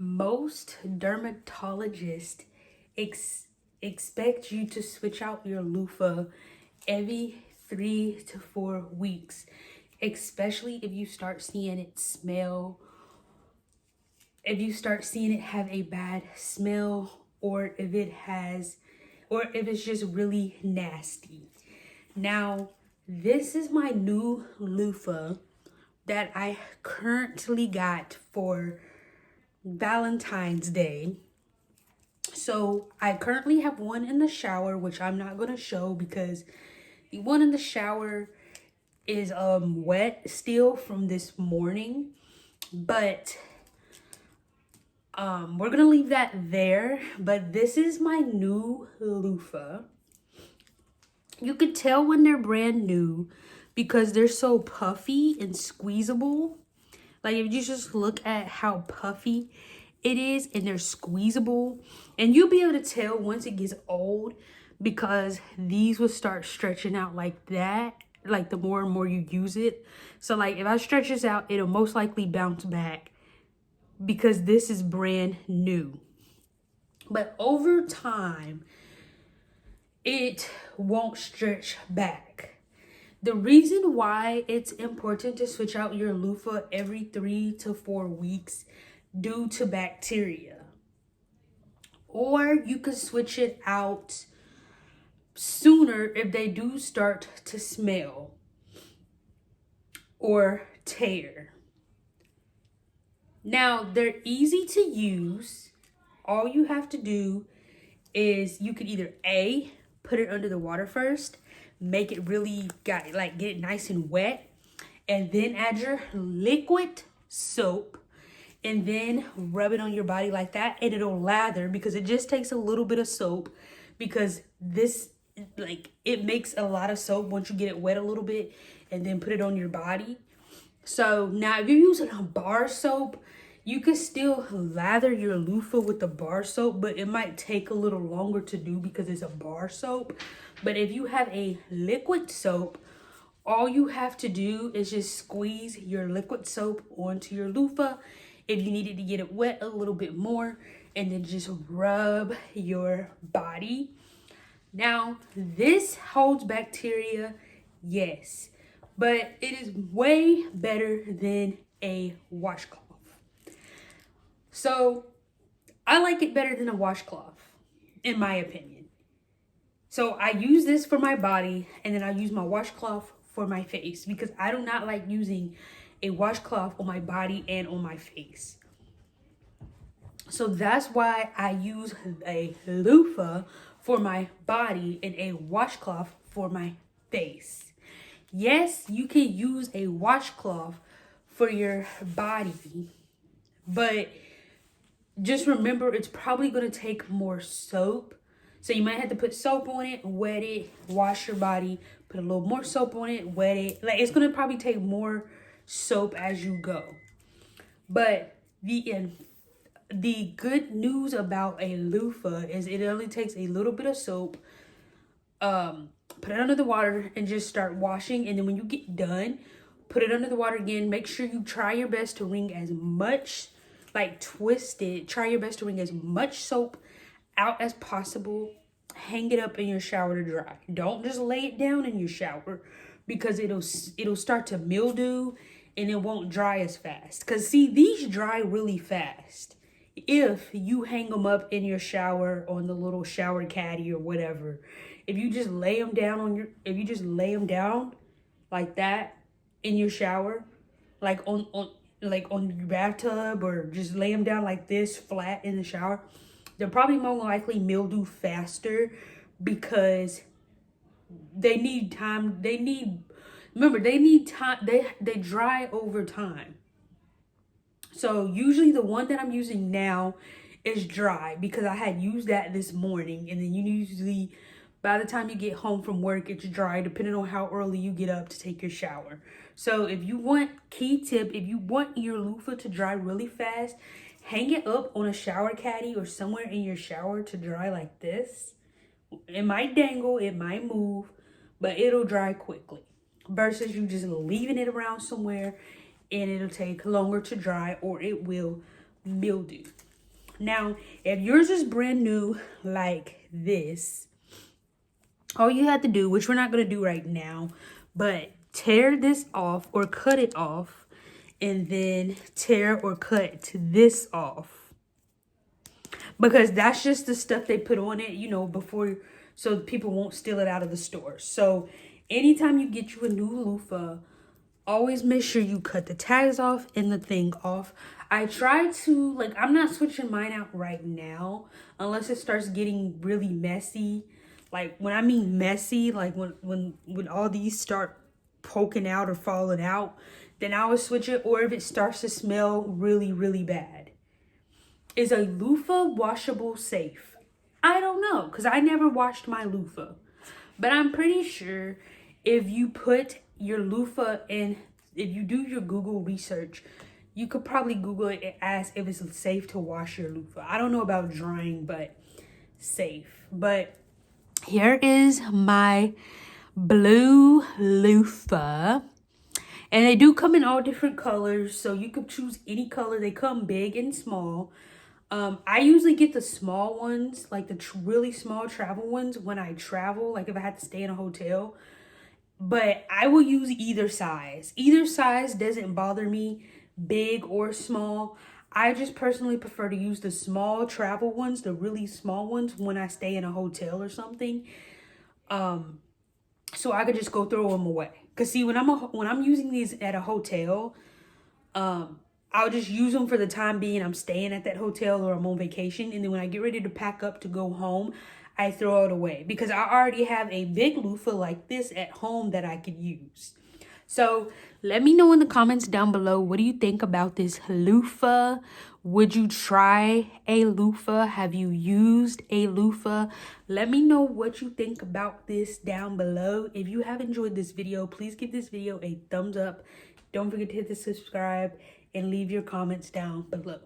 Most dermatologists expect you to switch out your loofah every 3 to 4 weeks, especially if you start seeing it smell, if you start seeing it have a bad smell, or if it's just really nasty. Now, this is my new loofah that I currently got for Valentine's Day. So I currently have one in the shower, which I'm not going to show because the one in the shower is wet still from this morning. But we're going to leave that there. But this is my new loofah. You could tell when they're brand new because they're so puffy and squeezable. Like if you just look at how puffy it is and they're squeezable, and you'll be able to tell once it gets old because these will start stretching out like that, like the more and more you use it. So like if I stretch this out, it'll most likely bounce back because this is brand new. But over time, it won't stretch back. The reason why it's important to switch out your loofah every 3 to 4 weeks due to bacteria. Or you could switch it out sooner if they do start to smell or tear. Now, they're easy to use. All you have to do is you could either A, put it under the water first, make it really get it nice and wet, and then add your liquid soap and then rub it on your body like that, and it'll lather because it just takes a little bit of soap, because this it makes a lot of soap once you get it wet a little bit and then put it on your body. So now if you're using a bar soap, you can still lather your loofah with the bar soap, but it might take a little longer to do because it's a bar soap. But if you have a liquid soap, all you have to do is just squeeze your liquid soap onto your loofah if you needed to get it wet a little bit more, and then just rub your body. Now, this holds bacteria, yes, but it is way better than a washcloth. So I like it better than a washcloth, in my opinion. So I use this for my body, and then I use my washcloth for my face because I do not like using a washcloth on my body and on my face. So that's why I use a loofah for my body and a washcloth for my face. Yes, you can use a washcloth for your body, but just remember it's probably going to take more soap. So you might have to put soap on it, wet it, wash your body, put a little more soap on it, wet it. Like it's going to probably take more soap as you go. But the good news about a loofah is it only takes a little bit of soap, put it under the water and just start washing. And then when you get done, put it under the water again. Make sure you try your best to wring as much, try your best to wring as much soap out as possible. Hang it up in your shower to dry. Don't just lay it down in your shower because it'll start to mildew and it won't dry as fast. Because see, these dry really fast if you hang them up in your shower on the little shower caddy or whatever. If you just lay them down like that in your shower, like on your bathtub, or just lay them down like this flat in the shower, they're probably more likely mildew faster because they need time. They need time. They dry over time. So usually the one that I'm using now is dry because I had used that this morning, and then you usually, by the time you get home from work, it's dry depending on how early you get up to take your shower. So if you want, key tip, if you want your loofah to dry really fast, hang it up on a shower caddy or somewhere in your shower to dry like this. It might dangle, it might move, but it'll dry quickly. Versus you just leaving it around somewhere and it'll take longer to dry or it will mildew. Now, if yours is brand new like this, all you have to do, which we're not going to do right now, but tear this off or cut it off, and then tear or cut this off. Because that's just the stuff they put on it, you know, before, so people won't steal it out of the store. So anytime you get you a new loofah, always make sure you cut the tags off and the thing off. I try to, like, I'm not switching mine out right now unless it starts getting really messy. Like, when I mean messy, like when all these start poking out or falling out, then I would switch it. Or if it starts to smell really, really bad. Is a loofah washable safe? I don't know, because I never washed my loofah. But I'm pretty sure if you put your loofah in, if you do your Google research, you could probably Google it and ask if it's safe to wash your loofah. I don't know about drying, but safe. But here is my blue loofah. And they do come in all different colors, so you could choose any color. They come big and small. I usually get the small ones, like the really small travel ones when I travel, like if I had to stay in a hotel. But I will use either size. Either size doesn't bother me, big or small. I just personally prefer to use the small travel ones, the really small ones, when I stay in a hotel or something. So I could just go throw them away. Cause see, when I'm using these at a hotel, I'll just use them for the time being. I'm staying at that hotel or I'm on vacation. And then when I get ready to pack up to go home, I throw it away. Because I already have a big loofah like this at home that I could use. So let me know in the comments down below. What do you think about this loofah? Would you try a loofah? Have you used a loofah? Let me know what you think about this down below. If you have enjoyed this video, please give this video a thumbs up. Don't forget to hit the subscribe and leave your comments down below.